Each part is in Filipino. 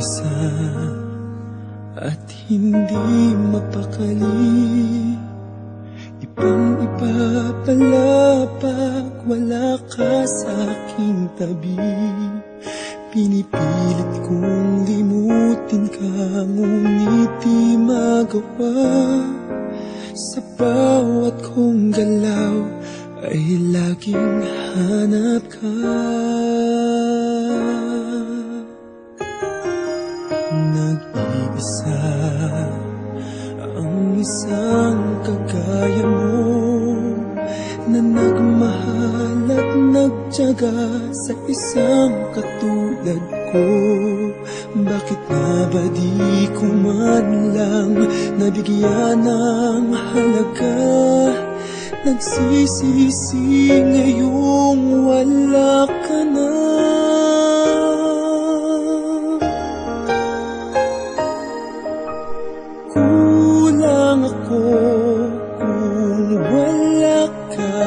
mag-isa at hindi mapakali. Ibang-iba pala pag wala ka sa aking tabi. Pinipilit kong limutin ka, ngunit di magawa. Sa bawat kong galaw ay laging hanap ka. Nag-iisa ang isang kagaya mo, na nagmahal at nagtiyaga sa isang katulad ko. Bakit nga ba di ko man lang nabigyan ng halaga? Nagsisisi ngayong wala ka na. Kulang ako kung wala ka.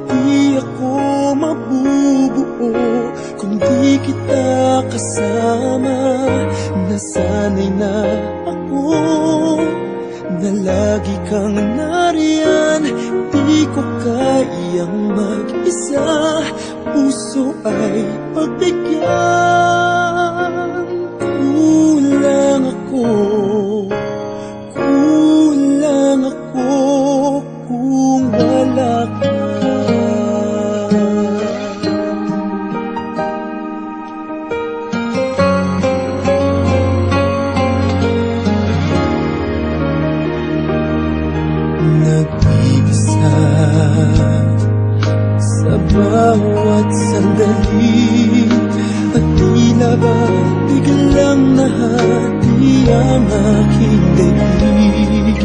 Di ako mabubuo kung di kita kasama. Nasanay na ako na lagi kang nariyan. Di ko kayang mag-isa, puso ay pagbigyan. Kulang ako kung wala ka. Nag-iisa sa bawat sandali, at tila ba biglang nahati ang aking daig.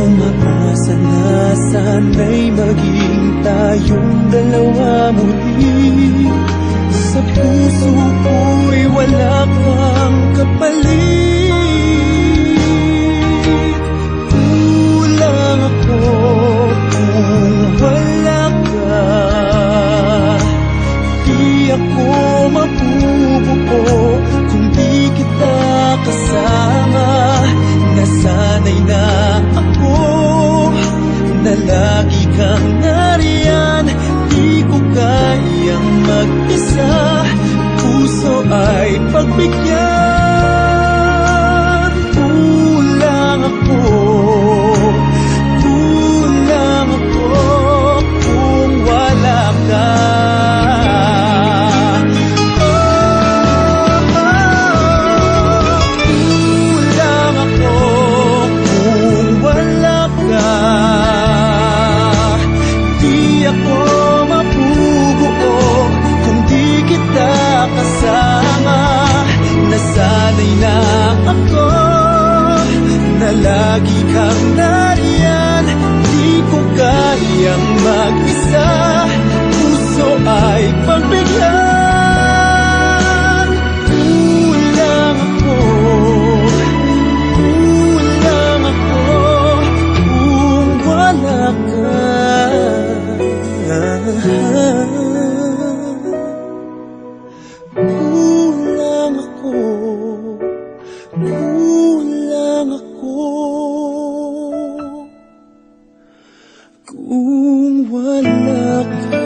Umaasa na sana'y maging tayong dalawa muli. Sa puso ko'y wala kang kapalit. Kulang ako kung wala ka. Di ako mabubuo kung di kita kasama. Nasanay na ako na lagi kang nariyan. Di ko kayang mag-isa, puso ay pagbigyan. Kulang ako kung wala ka. Nasanay na ako na lagi kang nariyan. Di ko kayang mag-isa, puso ay pagbigyan. Kulang ako kung wala ka. Kulang ako kung wala ka.